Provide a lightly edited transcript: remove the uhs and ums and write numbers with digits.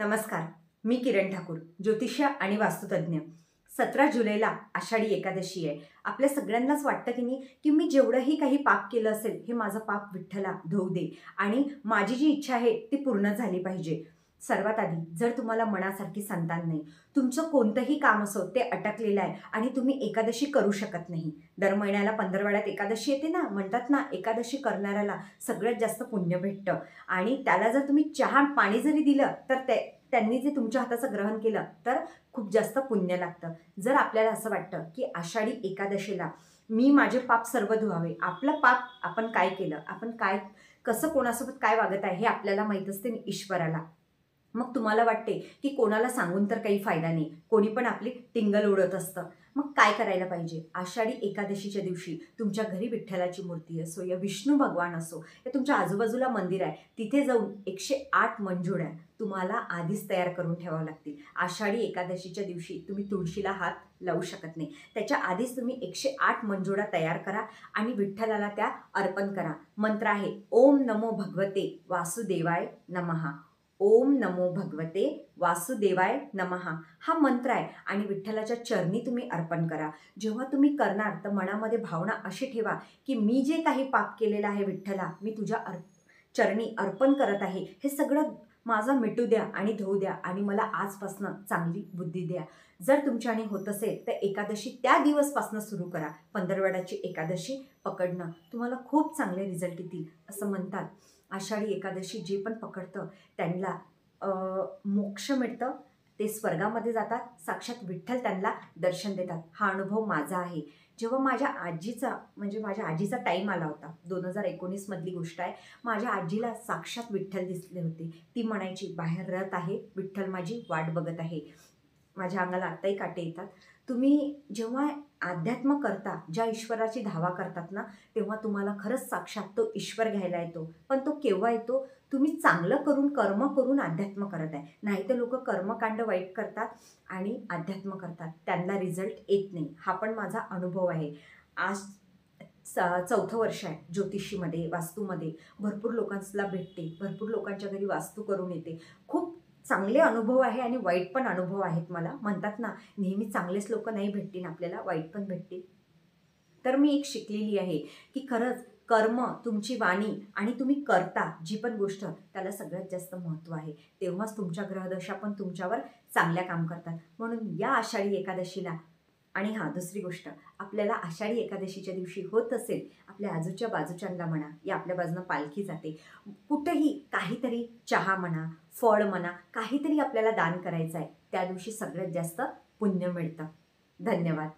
नमस्कार, मी किरण ठाकूर, ज्योतिष्य आणि वास्तुतज्ञ. 17 जुलैला आषाढी एकादशी आहे. आपल्या सगळ्यांनाच वाटतं की नाही की मी जेवढंही काही पाप केलं असेल हे माझं पाप विठ्ठला धुवू दे आणि माझी जी इच्छा आहे ती पूर्ण झाली पाहिजे. सर्वात आधी जर तुम्हाला मनासारखी संतान नाही, तुमचं कोणतंही काम असो ते अटकलेलं आहे आणि तुम्ही एकादशी करू शकत नाही. दर महिन्याला 15 एकादशी येते ना, म्हणतात ना एकादशी करणाऱ्याला सगळ्यात जास्त पुण्य भेटतं आणि त्याला जर तुम्ही चहा पाणी जरी दिलं तर त्यांनी जे तुमच्या हाताचं ग्रहण केलं तर खूप जास्त पुण्य लागतं. जर आपल्याला असं वाटतं की आषाढी एकादशीला मी माझे पाप सर्व धुवावे, आपलं पाप आपण काय केलं, आपण काय कसं कोणासोबत काय वागत आहे हे आपल्याला माहीत असते ईश्वराला. मग तुम्हाला वाटते की कोणाला सांगून तर काही फायदा नाही, कोणी पण आपली टिंगल उडत असतं. मग काय करायला पाहिजे? आषाढी एकादशीच्या दिवशी तुमच्या घरी विठ्ठलाची मूर्ती असो या विष्णू भगवान असो या तुमच्या आजूबाजूला मंदिर आहे, तिथे जाऊन 108 मंजुळ्या तुम्हाला आधीच तयार करून ठेवावं लागतील. आषाढी एकादशीच्या दिवशी तुम्ही तुळशीला हात लावू शकत नाही, त्याच्या आधीच तुम्ही 108 मंजुळा तयार करा आणि विठ्ठलाला त्या अर्पण करा. मंत्र आहे ओम नमो भगवते वासुदेवाय नमः. ओम नमो भगवते वासुदेवाय नमः हा मंत्र आहे आणि विठ्ठलाच्या चरणी तुम्ही अर्पण करा. जेव्हा तुम्ही करणार तर मनामध्ये भावना अशी ठेवा की मी जे काही पाप केलेलं आहे विठ्ठला, मी तुझ्या चरणी अर्पण करत आहे. हे सगळं माझं मिटू द्या आणि धुवू द्या आणि मला आजपासनं चांगली बुद्धी द्या. जर तुमच्याने होत असेल तर एकादशी त्या दिवसपासून सुरू करा. 15 एकादशी पकडणं तुम्हाला खूप चांगले रिझल्ट येतील असं म्हणतात. आषाढी एकादशी जे पण पकडतं त्यांना मोक्ष मिळतं, ते स्वर्गामध्ये जातात, साक्षात विठ्ठल त्यांना दर्शन देतात. हा अनुभव माझा आहे. जेव्हा माझ्या आजीचा टाईम आला होता, 2019 मधली गोष्ट आहे. माझ्या आजीला साक्षात विठ्ठल दिसले होते. ती म्हणायची बाहेर रथ आहे, विठ्ठल माझी वाट बघत आहे. माझ्या अंगाला आत्ताही काटे येतात. तुम्ही जेव्हा अध्यात्म करता, ज्या ईश्वराची धावा करतात ना, तेव्हा तुम्हाला खरंच साक्षात तो ईश्वर घ्यायला येतो. पण तो केव्हा येतो? तुम्ही चांगलं करून कर्म करून अध्यात्म करत आहे. नाही तर लोक कर्मकांड वाईट करतात आणि अध्यात्म करतात, त्यांना रिझल्ट येत नाही. हा पण माझा अनुभव आहे. आज 4थं वर्ष आहे ज्योतिषीमध्ये, वास्तूमध्ये. भरपूर लोकांना भेटते, भरपूर लोकांच्या घरी वास्तू करून येते. खूप चांगले अनुभव आहे आणि वाईट पण अनुभव आहेत मला. म्हणतात ना नेहमी चांगलेच लोक नाही भेटतील आपल्याला, वाईट पण भेटतील. तर मी एक शिकलेली आहे की खरंच कर्म, तुमची वाणी आणि तुम्ही करता जी पण गोष्ट त्याला सगळ्यात जास्त महत्त्व आहे. तेव्हाच तुमच्या ग्रहदशा पण तुमच्यावर चांगल्या काम करतात. म्हणून या आषाढी एकादशीला आणि हां, दुसरी गोष्ट, आपल्याला आषाढी एकादशीच्या दिवशी होत असेल, आपल्या आजूच्या बाजूच्यांना म्हणा या आपल्या बाजूनं पालखी जाते, कुठेही काहीतरी चहा म्हणा, फळ म्हणा, काहीतरी आपल्याला दान करायचं आहे. त्या दिवशी सगळ्यात जास्त पुण्य मिळतं. धन्यवाद.